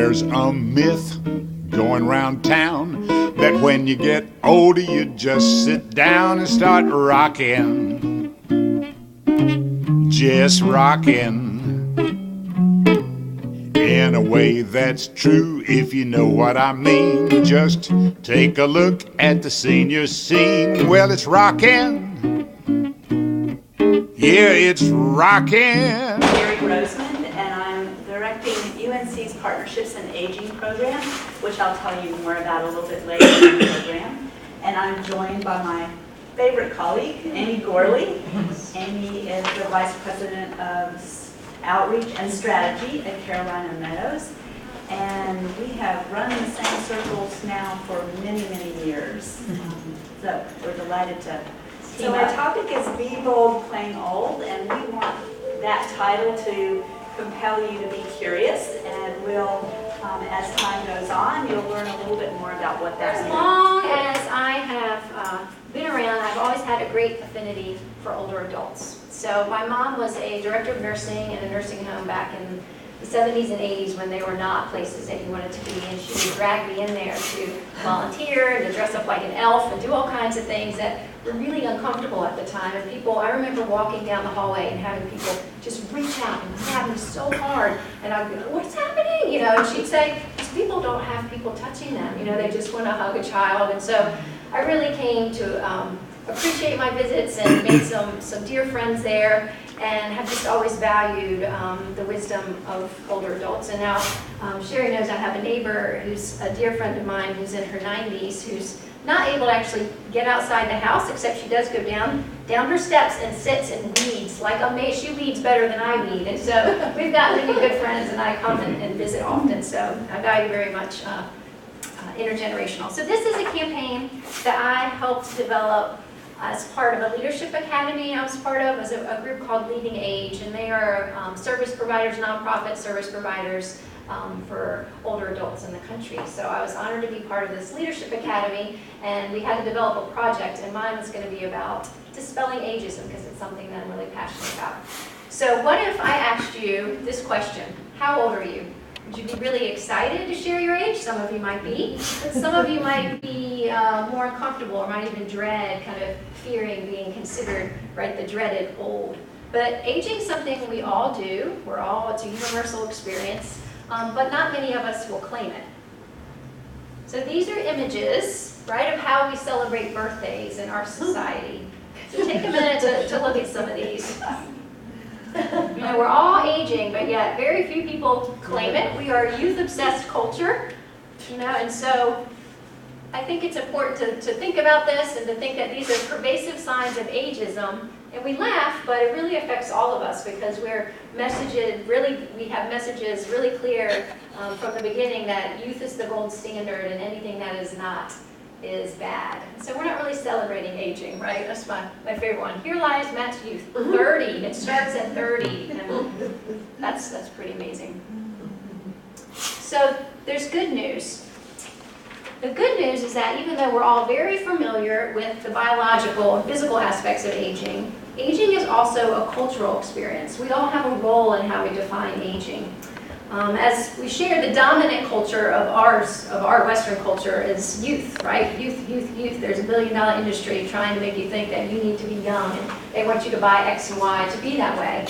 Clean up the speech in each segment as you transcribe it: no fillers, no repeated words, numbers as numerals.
There's a myth going round town that when you get older you just sit down and start rocking, just rocking. In a way that's true, if you know what I mean. Just take a look at the senior scene. Well, it's rocking. Yeah, it's rocking. Cherie Rosemond, and I'm directing UNC's Partnerships and Aging program, which I'll tell you more about a little bit later in the program. And I'm joined by my favorite colleague, Amy Gorely. Amy is the Vice President of Outreach and Strategy at Carolina Meadows, and we have run the same circles now for many, many years. So we're delighted to team up. So our topic is Be Bold, Claim Old, and we want that title to compel you to be curious, and we'll, as time goes on, you'll learn a little bit more about what that means. As long as I have been around, I've always had a great affinity for older adults. So my mom was a director of nursing in a nursing home back in the 70s and 80s when they were not places that you wanted to be, and she would drag me in there to volunteer and to dress up like an elf and do all kinds of things that were really uncomfortable at the time. And people, I remember walking down the hallway and having people just reach out and grab me so hard, and I'd be like, what's happening? You know, and she'd say, these people don't have people touching them, you know, they just want to hug a child. And so I really came to appreciate my visits and made some dear friends there, and have just always valued the wisdom of older adults. And now Cherie knows I have a neighbor who's a dear friend of mine who's in her 90s, who's not able to actually get outside the house, except she does go down her steps and sits and weeds like a maid. She weeds better than I weed, and so we've gotten to be good friends, and I come and visit often. So I value very much intergenerational. So this is a campaign that I helped develop as part of a leadership academy I was part of. It was a group called Leading Age, and they are service providers, nonprofit service providers for older adults in the country. So I was honored to be part of this leadership academy, and we had to develop a project, and mine was going to be about dispelling ageism, because it's something that I'm really passionate about. So what if I asked you this question: how old are you? Would you be really excited to share your age? Some of you might be, but some of you might be more uncomfortable, or might even dread, kind of fearing being considered, right, the dreaded old. But aging is something we all do. It's a universal experience, but not many of us will claim it. So these are images, right, of how we celebrate birthdays in our society. So take a minute to look at some of these. You know, we're all aging, but yet very few people claim it. We are a youth-obsessed culture, you know, and so I think it's important to think about this, and to think that these are pervasive signs of ageism. And we laugh, but it really affects all of us, because we have messages really clear from the beginning that youth is the gold standard, and anything that is not is bad. So we're not really celebrating aging, right? That's my favorite one. Here lies Matt's youth, 30. It starts at 30, and that's pretty amazing. So there's good news. The good news is that even though we're all very familiar with the biological and physical aspects of aging, aging is also a cultural experience. We all have a role in how we define aging. As we share, the dominant culture of our Western culture is youth, right? Youth, youth, youth. There's $1 billion industry trying to make you think that you need to be young, and they want you to buy X and Y to be that way.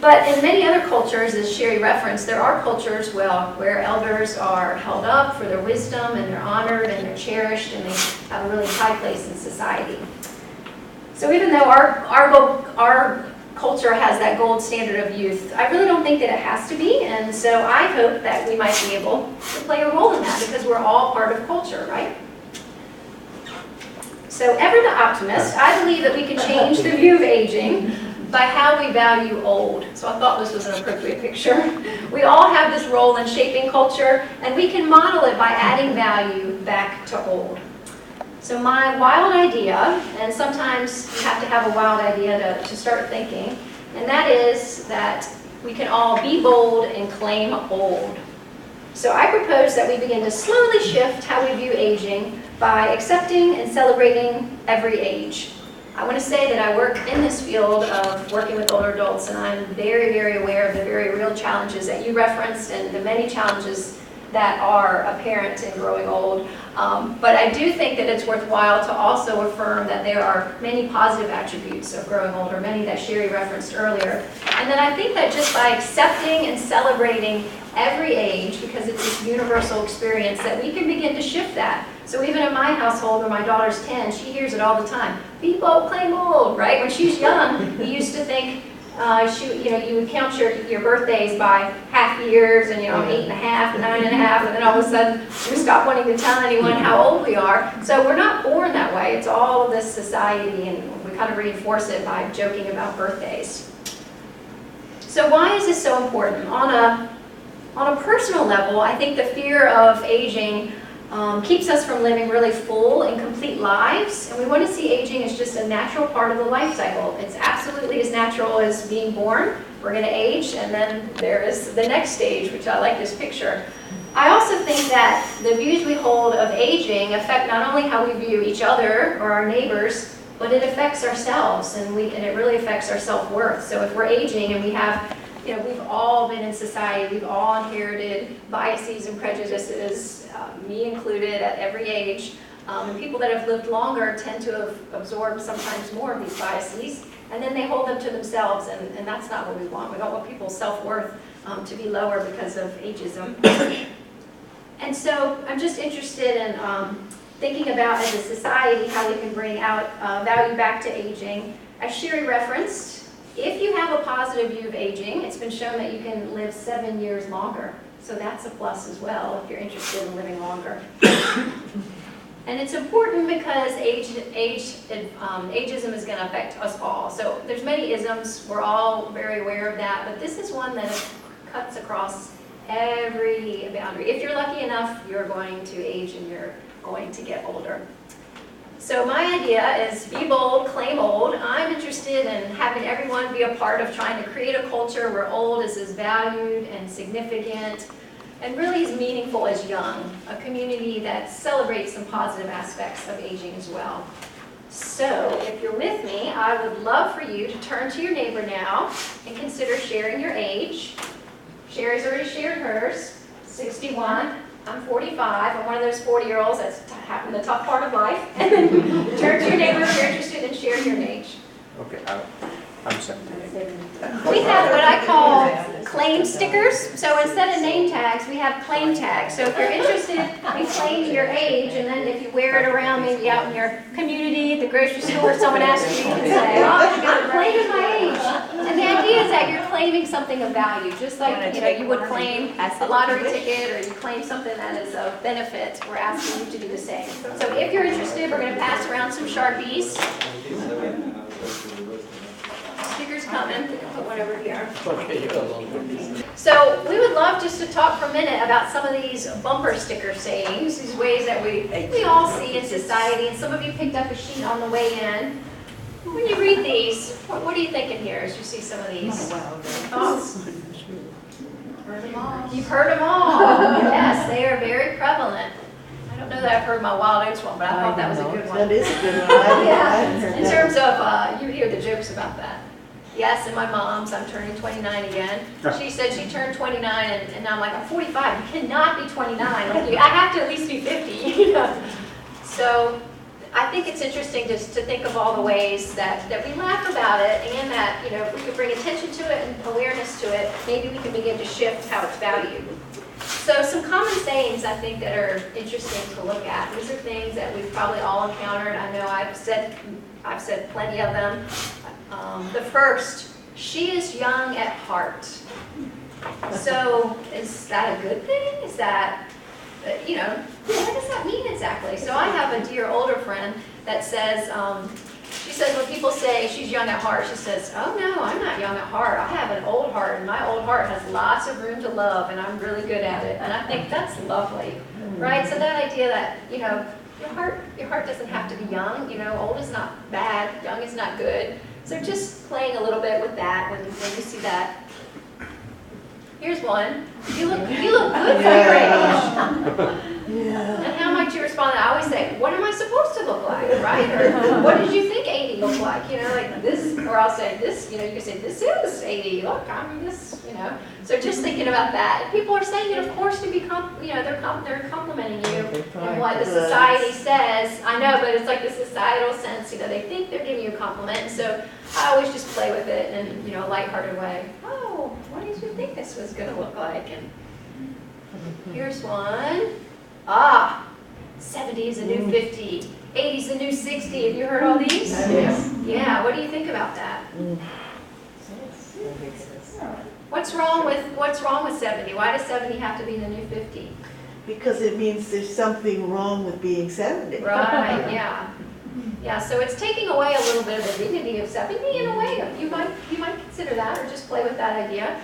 But in many other cultures, as Cherie referenced, there are cultures, where elders are held up for their wisdom, and they're honored, and they're cherished, and they have a really high place in society. So even though our culture has that gold standard of youth, I really don't think that it has to be, and so I hope that we might be able to play a role in that, because we're all part of culture, right? So ever the optimist, I believe that we can change the view of aging by how we value old. So I thought this was an appropriate picture. We all have this role in shaping culture, and we can model it by adding value back to old. So my wild idea, and sometimes you have to have a wild idea to start thinking, and that is that we can all be bold and claim old. So I propose that we begin to slowly shift how we view aging by accepting and celebrating every age. I want to say that I work in this field of working with older adults, and I'm very, very aware of the very real challenges that you referenced, and the many challenges that are apparent in growing old. But I do think that it's worthwhile to also affirm that there are many positive attributes of growing older, many that Cherie referenced earlier. And then I think that just by accepting and celebrating every age, because it's this universal experience, that we can begin to shift that. So even in my household, where my daughter's 10, she hears it all the time. People claim old, right? When she's young, we used to think, you would count your birthdays by half years, and 8.5, 9.5, and then all of a sudden we stop wanting to tell anyone how old we are. So we're not born that way. It's all of this society, and we kind of reinforce it by joking about birthdays. So why is this so important? On a personal level, I think the fear of aging keeps us from living really full and complete lives, and we want to see aging as just a natural part of the life cycle. It's absolutely as natural as being born. We're going to age, and then there is the next stage, which I like this picture. I also think that the views we hold of aging affect not only how we view each other or our neighbors, but it affects ourselves, and it really affects our self-worth. So if we're aging and we have, we've all been in society, we've all inherited biases and prejudices, me included, at every age. And people that have lived longer tend to have absorbed sometimes more of these biases, and then they hold them to themselves, and that's not what we want. We don't want people's self-worth to be lower because of ageism. And so I'm just interested in thinking about, as a society, how we can bring out value back to aging. As Cherie referenced, if you have a positive view of aging, it's been shown that you can live 7 years longer. So that's a plus as well, if you're interested in living longer. And it's important because ageism is going to affect us all. So there's many isms, we're all very aware of that, but this is one that cuts across every boundary. If you're lucky enough, you're going to age and you're going to get older. So my idea is be bold, claim old. I'm interested in having everyone be a part of trying to create a culture where old is as valued and significant and really as meaningful as young, a community that celebrates some positive aspects of aging as well. So if you're with me, I would love for you to turn to your neighbor now and consider sharing your age. Cherie's already shared hers, 61. I'm 45. I'm one of those 40-year-olds that's having the tough part of life. And then turn to your neighbor if you're interested in sharing your age. Okay, I'm 70. We have what I call claim stickers. So instead of name tags, we have claim tags. So if you're interested in claiming your age, and then if you wear it around maybe out in your community, at the grocery store, someone asks you, you can say, oh, I'm claiming my age. And the idea is that you're claiming something of value, just like you would claim a lottery ticket, or you claim something that is of benefit. We're asking you to do the same. So if you're interested, we're going to pass around some Sharpies. Stickers coming. We can put one over here. So we would love just to talk for a minute about some of these bumper sticker sayings, these ways that we all see in society, and some of you picked up a sheet on the way in. When you read these, what are you thinking here as you see some of these? Thoughts? Heard them all. You've heard them all. Yes, they are very prevalent. I don't know that I've heard my Wild Oats one, but I thought that was a good one. That is a good one. Yeah. In terms of, you hear the jokes about that. Yes, and my mom's, I'm turning 29 again. She said she turned 29, and now I'm like, I'm 45. You cannot be 29. Like, I have to at least be 50. So I think it's interesting just to think of all the ways that we laugh about it, and that, if we could bring attention to it and awareness to it, maybe we can begin to shift how it's valued. So some common sayings I think that are interesting to look at. These are things that we've probably all encountered. I know I've said plenty of them. The first, she is young at heart. So is that a good thing? Is that, what does that mean exactly? So I have a dear older friend that says, she says when people say she's young at heart, she says, oh no, I'm not young at heart. I have an old heart, and my old heart has lots of room to love, and I'm really good at it. And I think that's lovely, right? So that idea that, your heart doesn't have to be young. Old is not bad, young is not good. So just playing a little bit with that when you see that. Here's one. You look good for your age. Yeah. And how might you respond respond, I always say, what am I supposed to look like, right? Or what did you think 80 looked like? You know, like this, or I'll say this, you know, you can say, this is 80, look, I'm this, you know. So just thinking about that. And people are saying it, of course, to be, you know, they're complimenting you and what the society says. I know, but it's like the societal sense, you know, they think they're giving you a compliment. And so I always just play with it in, you know, a lighthearted way. Oh, what did you think this was going to look like? And here's one. 70 is a new 50. 80 is a new 60. Have you heard all these? Yes. Yeah, what do you think about that? What's wrong with 70? Why does 70 have to be the new 50? Because it means there's something wrong with being 70. Right, yeah. Yeah, so it's taking away a little bit of the dignity of 70 in a way. You might consider that, or just play with that idea.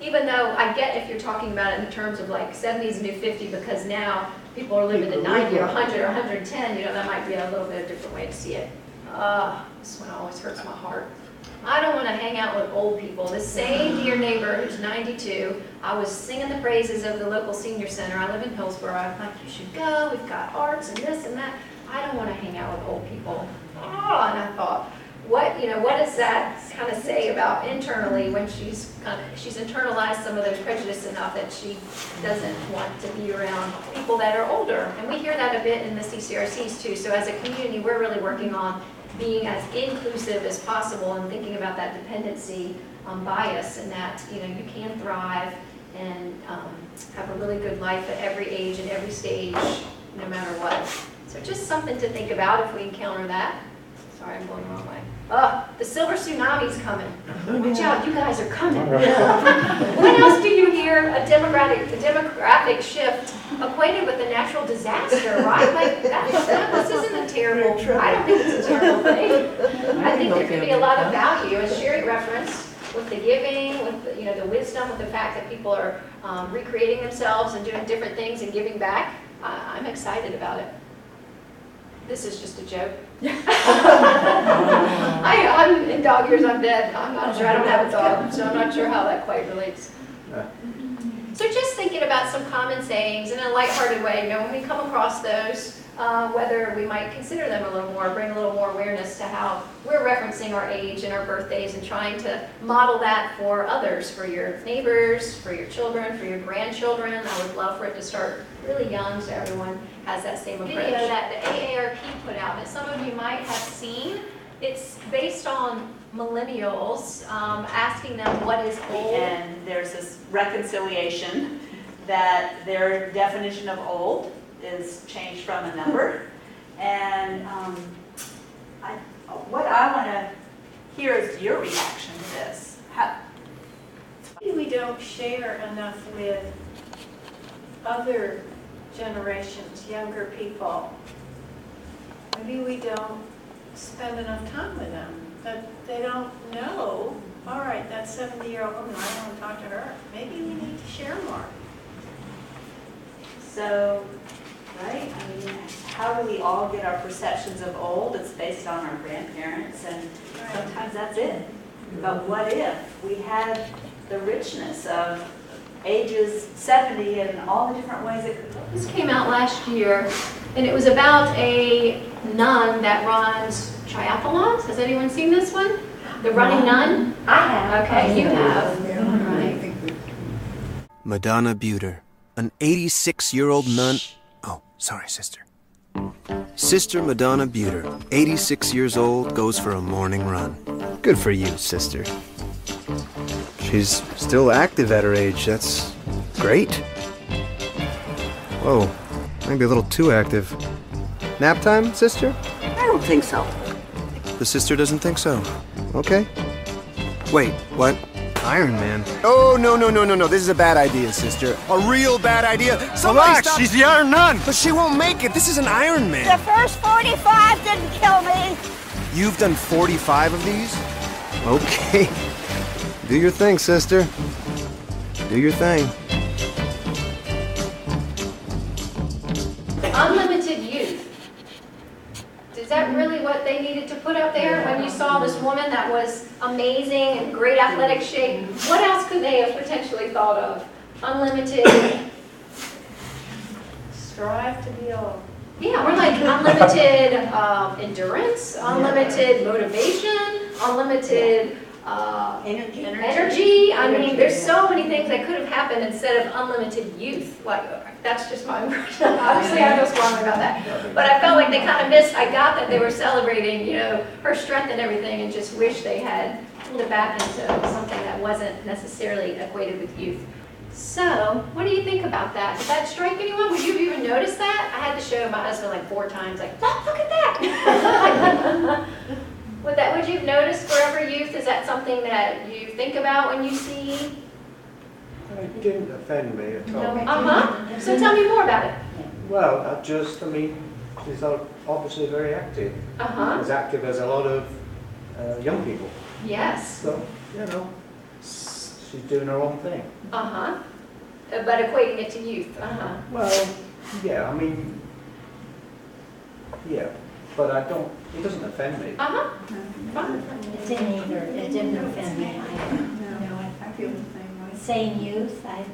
Even though I get if you're talking about it in terms of like 70 is a new 50, because now people are living to 90 or 100 or 110, you know, that might be a little bit of a different way to see it. This one always hurts my heart. I don't want to hang out with old people. The same dear neighbor who's 92, I was singing the praises of the local senior center. I live in Hillsborough. I'm like, you should go. We've got arts and this and that. I don't want to hang out with old people. And I thought, what does that kind of say about internally when she's internalized some of those prejudices enough that she doesn't want to be around people that are older? And we hear that a bit in the CCRCs too. So as a community, we're really working on being as inclusive as possible and thinking about that dependency bias, and that, you know, you can thrive and have a really good life at every age and every stage, no matter what. So just something to think about if we encounter that. Sorry, I'm going the wrong way. The silver tsunami's coming. Watch out, you guys are coming. When else do you hear a demographic shift equated with a natural disaster, right? Like, this isn't a terrible, I don't think it's a terrible thing. I think there could be a lot of value, as Cherie referenced, with the giving, with the, you know, the wisdom, with the fact that people are recreating themselves and doing different things and giving back. I'm excited about it. This is just a joke. I'm in dog years, I'm dead. I'm not sure, I don't have a dog, so I'm not sure how that quite relates. So just thinking about some common sayings in a lighthearted way, you know, when we come across those, whether we might consider them a little more, bring a little more awareness to how we're referencing our age and our birthdays and trying to model that for others, for your neighbors, for your children, for your grandchildren. I would love for it to start really young so everyone has that same approach. Video that the AARP put out that some of you might have seen. It's based on millennials, asking them what is old. And there's this reconciliation that their definition of old is changed from a number. And what I want to hear is your reaction to this. Maybe we don't share enough with other generations, younger people. Maybe we don't spend enough time with them, that they don't know, all right, that 70-year-old woman, I want to talk to her. Maybe we need to share more. So, right, I mean, how do we all get our perceptions of old? It's based on our grandparents, and sometimes that's it. But what if we had the richness of ages 70 and all the different ways it could look? This came out last year, and it was about a nun that runs triathlons. Has anyone seen this one? The running nun? I have. Okay, you have. Right. Madonna Buter, an 86-year-old nun. Oh, sorry, sister. Sister Madonna Buter, 86 years old, goes for a morning run. Good for you, sister. She's still active at her age. That's great. Whoa, maybe a little too active. Nap time, sister? I don't think so. The sister doesn't think so. Okay. Wait, what? Iron Man? Oh, no. This is a bad idea, sister. A real bad idea. Relax, she's the Iron Nun. But she won't make it. This is an Iron Man. The first 45 didn't kill me. You've done 45 of these? Okay. Do your thing, sister. Do your thing. Unlimited youth. Is that really what they needed to put up there when you saw this woman that was amazing and great athletic shape? What else could they have potentially thought of? Unlimited Strive to be old. Yeah, we're like unlimited endurance, unlimited motivation, unlimited energy. I mean, there's so many things that could have happened instead of unlimited youth. Like, that's just my impression. Obviously, I know strongly about that. But I felt like they kind of missed, I got that they were celebrating, you know, her strength and everything, and just wish they had pulled it back into something that wasn't necessarily equated with youth. So, what do you think about that? Did that strike anyone? Would you have even noticed that? I had to show my husband like 4 times, like, look at that! Would you have noticed Forever Youth? Is that something that you think about when you see? It didn't offend me at all. Uh-huh. So tell me more about it. Well, I mean, she's obviously very active. Uh-huh. As active as a lot of young people. Yes. So, you know, she's doing her own thing. Uh-huh. But equating it to youth. Uh-huh. Well, yeah, I mean, yeah, but it doesn't offend me. Uh-huh. It didn't either. It didn't offend me either. No, I feel the same way. Saying youth, I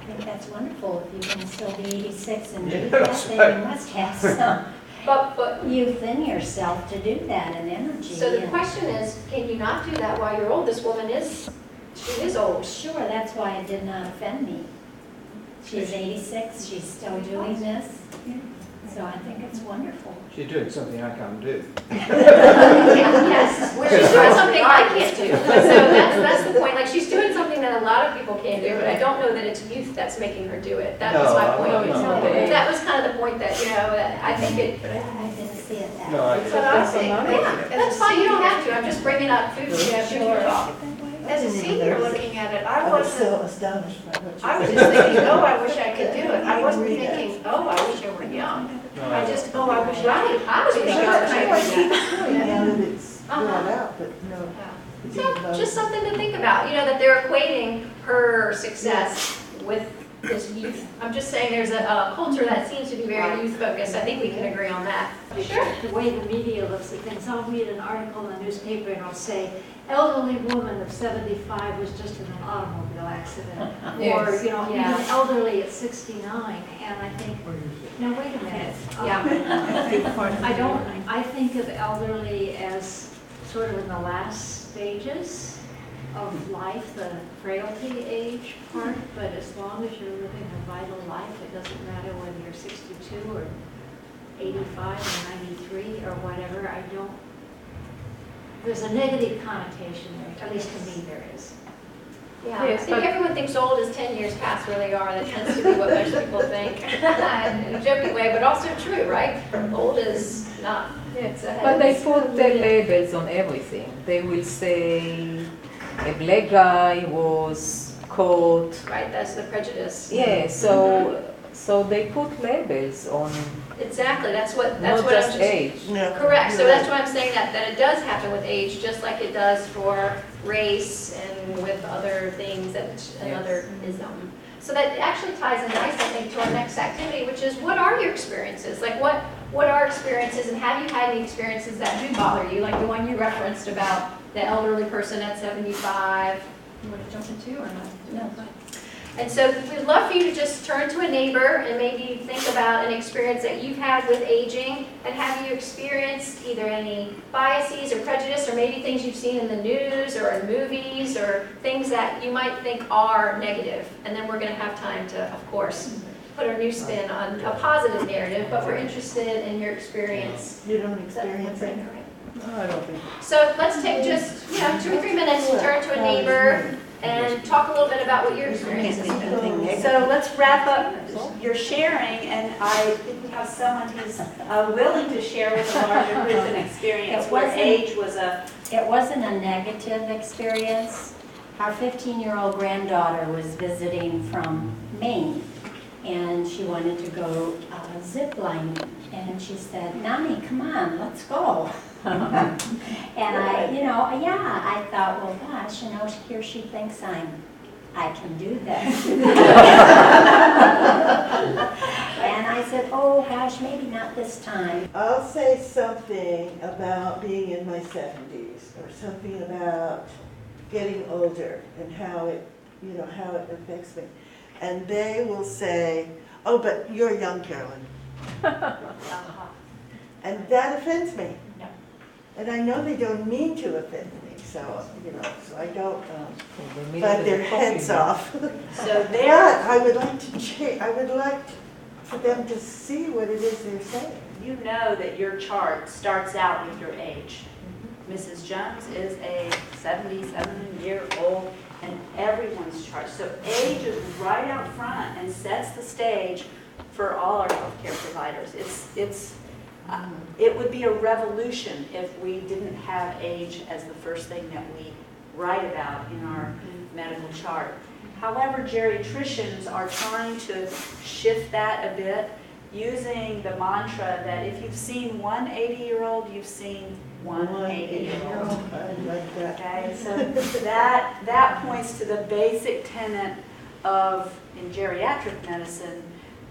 think that's wonderful. If you can still be 86 and do Yeah, that, that's then right. you must have some But youth in yourself to do that and energy. so the and- question is, can you not do that while you're old? This woman she is old. Sure, that's why it did not offend me. She's 86, she's still doing this, so I think it's wonderful. She's doing something I can't do. Yes, well, she's doing something I can't do. So that's the point. Like, she's doing something that a lot of people can't do, but I don't know that it's youth that's making her do it. That was my point. No. That was kind of the point that, you know, that I think it. I didn't see it that No, way. I That's what I think. Yeah, that's fine. You don't have to. I'm just bringing up food. Sure. Talk. As a senior looking at it, I was so astonished by what you said. I was just thinking, oh, I wish I could do it. I wasn't thinking, oh, I wish I were young. No, I just, oh, I wish I Right. I was thinking I wish I could do that. Now that it's brought Uh-huh. out, but no. it So, didn't bother just me. something to think about, you know, that they're equating her success with this youth. I'm just saying there's a culture that seems to be very youth focused. I think we can agree on that. Sure. The way the media looks at things, I'll read an article in the newspaper and I'll say, elderly woman of 75 was just in an automobile accident. Or, Yes. you know, Yeah. even elderly at 69. And I think, no, wait a minute. Yeah. I think of elderly as sort of in the last stages of life, the frailty age part, but as long as you're living a vital life, it doesn't matter whether you're 62 or 85 or 93 or whatever. There's a negative connotation there, at least to me there is. Yeah, I think everyone thinks old is 10 years past where they are. That tends to be what most people think. In a joking way, but also true, right? Old is not. Yes, but they put the labels on everything. They will say a black guy was caught. Right, that's the prejudice. Yeah, so they put labels on Exactly, that's what not I'm just just. age. No, Correct, so you're that's right. why I'm saying that it does happen with age, just like it does for race and with other things that another ism. So that actually ties in nice, I think, to our next activity, which is what are your experiences? Like what are experiences, and have you had any experiences that do bother you? Like the one you referenced about the elderly person at 75. You want to jump into or not? No. And so we'd love for you to just turn to a neighbor and maybe think about an experience that you've had with aging, and have you experienced either any biases or prejudice, or maybe things you've seen in the news or in movies, or things that you might think are negative. And then we're going to have time to, of course, put our new spin on a positive narrative, but we're interested in your experience. You don't experience it. No, I don't think. So let's take just 2 or 3 minutes to turn to a neighbor and talk a little bit about what your experience has been. So let's wrap up your sharing, and I think we have someone who's willing to share with a larger group an experience It where wasn't- age was a. It wasn't a negative experience. Our 15-year-old granddaughter was visiting from Maine, and she wanted to go zip lining. And she said, "Nani, come on, let's go." And I thought, well, gosh, here she thinks I can do this. And I said, oh gosh, maybe not this time. I'll say something about being in my 70s, or something about getting older and how it affects me. And they will say, oh, but you're young, Carolyn. And that offends me. No. And I know they don't mean to offend me, so, you know, so I don't, They but made their it a heads copy. off. So But there, I would like to I would like for them to see what it is they're saying. you know that your chart starts out with your age. Mrs. Jones is a 77-year-old, and everyone's chart. So age is right out front and sets the stage for all our healthcare providers. It would be a revolution if we didn't have age as the first thing that we write about in our medical chart. However, geriatricians are trying to shift that a bit using the mantra that if you've seen one 80-year-old, you've seen one 80-year-old. I like that. Okay, so that points to the basic tenet of, in geriatric medicine,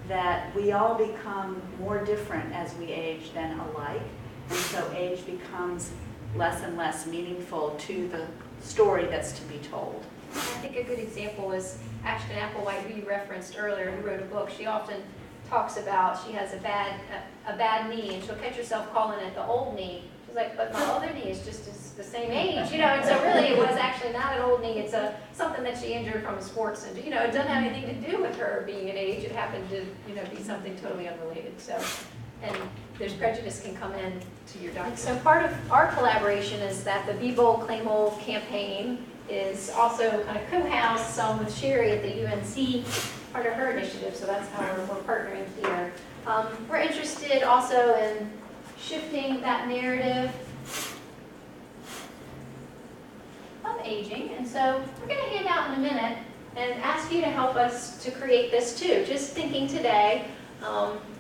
that we all become more different as we age than alike, and so age becomes less and less meaningful to the story that's to be told. I think a good example is Ashton Applewhite, who you referenced earlier, who wrote a book. She often talks about she has a bad knee, and she'll catch herself calling it the old knee. She's like, but my other knee is just the same age, you know. And so really, it was actually not an old knee. It's something that she injured from sports, and you know, it doesn't have anything to do with her being an age. It happened to, you know, be something totally unrelated. So, and there's prejudice can come in to your doctor. So part of our collaboration is that the Be Bold, Claim Old campaign is also kind of co-housed with Cherie at the UNC, part of her initiative, so that's how we're partnering here. We're interested also in shifting that narrative of aging, and so we're going to hand out in a minute and ask you to help us to create this too. Just thinking today,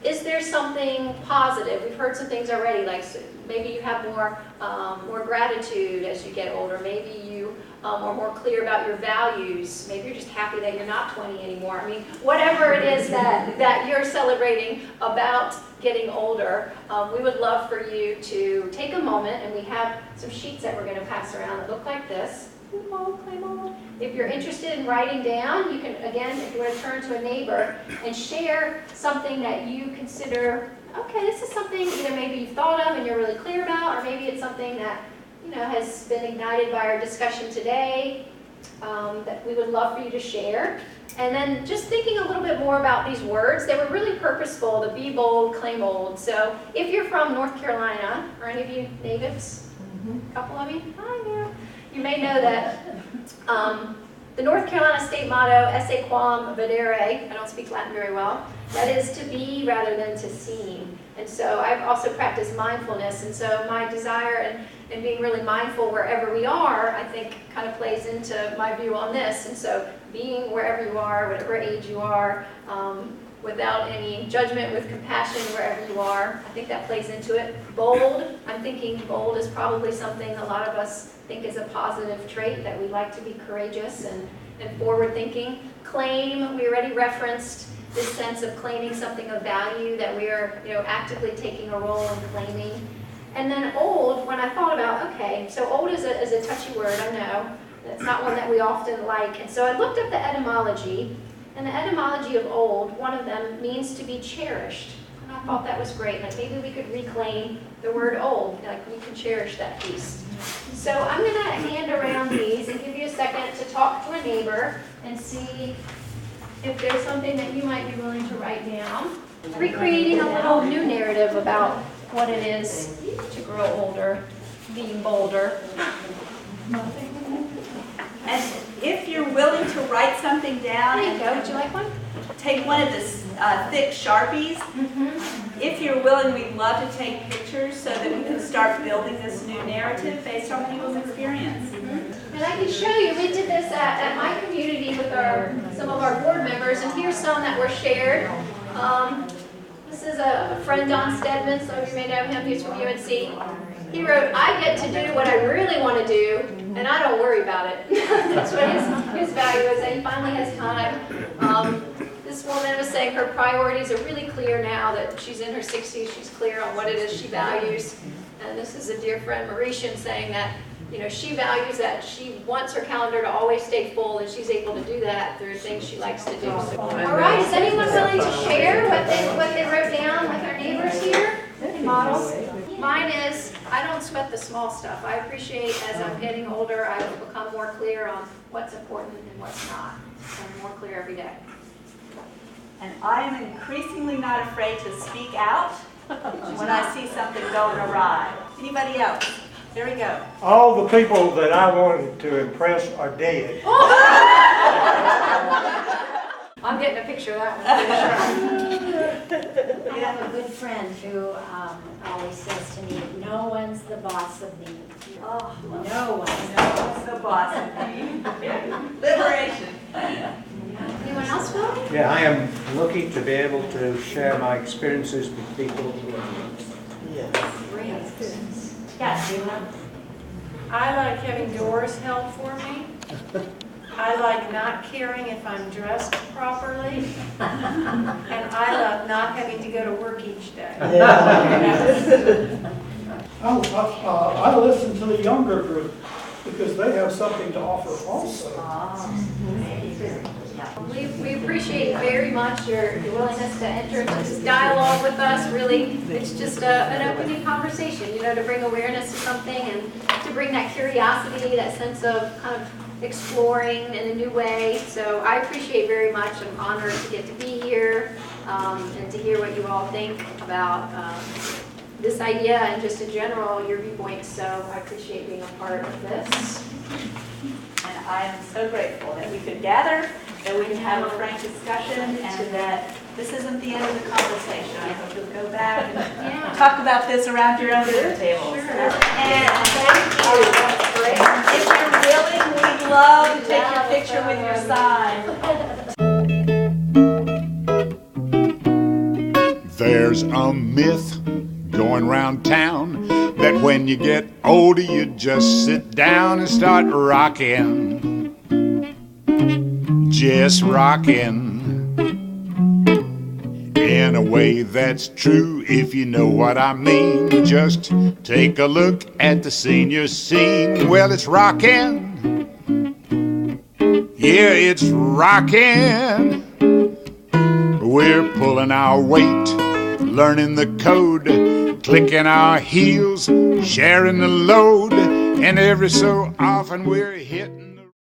is there something positive? We've heard some things already, like maybe you have more gratitude as you get older. Maybe you are more clear about your values. Maybe you're just happy that you're not 20 anymore. I mean, whatever it is that you're celebrating about getting older, we would love for you to take a moment, and we have some sheets that we're going to pass around that look like this. If you're interested in writing down, you can, again, if you want to turn to a neighbor and share something that you consider, okay, this is something either maybe you've thought of and you're really clear about, or maybe it's something that, you know, has been ignited by our discussion today, that we would love for you to share. And then just thinking a little bit more about these words, they were really purposeful, to be bold, claim old. So if you're from North Carolina, or any of you natives, a couple of you, hi there. You may know that the North Carolina state motto, esse quam vedere, I don't speak Latin very well, that is to be rather than to seem. And so I've also practiced mindfulness, and so my desire and being really mindful wherever we are, I think kind of plays into my view on this. And so being wherever you are, whatever age you are, without any judgment, with compassion wherever you are, I think that plays into it. Bold, I'm thinking bold is probably something a lot of us think is a positive trait, that we like to be courageous and forward-thinking. Claim, we already referenced this sense of claiming something of value, that we are, you know, actively taking a role in claiming. And then old, when I thought about, okay, so old is a touchy word, I know. It's not one that we often like. And so I looked up the etymology, and the etymology of old, one of them means to be cherished. And I thought that was great. Like maybe we could reclaim the word old, like we can cherish that piece. So I'm going to hand around these and give you a second to talk to a neighbor and see if there's something that you might be willing to write down. Recreating a little new narrative about what it is to grow older, being bolder. And if you're willing to write something down, There you go. Would you like one? take one of the thick Sharpies. If you're willing, we'd love to take pictures so that we can start building this new narrative based on people's experience. And I can show you, we did this at my community with some of our board members, and here's some that were shared. This is a friend, Don Stedman, some of you may know him, he's from UNC. He wrote, I get to do what I really want to do, and I don't worry about it. That's what his value is, and he finally has time. This woman was saying her priorities are really clear now that she's in her 60s. She's clear on what it is she values. And this is a dear friend, Mauritian, saying that you know, she values that. She wants her calendar to always stay full, and she's able to do that through things she likes to do. So, all right, is anyone willing to share what they wrote down with our neighbors here? Models. Mine is, I don't sweat the small stuff. I appreciate as I'm getting older, I've become more clear on what's important and what's not. I'm more clear every day. And I am increasingly not afraid to speak out when I see something going awry. Anybody else? There we go. All the people that I wanted to impress are dead. I'm getting a picture of that one. I have a good friend who always says to me, no one's the boss of me. Oh, No one's the boss of me. Liberation. Anyone else, Will? Yeah, I am looking to be able to share my experiences with people. Yes. I like having doors held for me. I like not caring if I'm dressed properly. And I love not having to go to work each day. I listen to the younger group because they have something to offer also. We appreciate very much your willingness to enter into this dialogue with us. Really, it's just an opening conversation, you know, to bring awareness to something and to bring that curiosity, that sense of kind of exploring in a new way. So I appreciate very much. I'm honored to get to be here and to hear what you all think about this idea and just in general your viewpoints. So I appreciate being a part of this. And I am so grateful that we could gather, that we can have a frank discussion, and that this isn't the end of the conversation. I hope you'll go back and talk about this around your own dinner tables. Sure. And thank you. If you're willing, we'd love to take your picture with your sign. There's a myth going round town that when you get older you just sit down and start rocking, just rocking. In a way that's true if you know what I mean. Just take a look at the senior scene. Well, it's rocking. Yeah, it's rocking. We're pulling our weight, learning the code, clicking our heels, sharing the load, and every so often we're hitting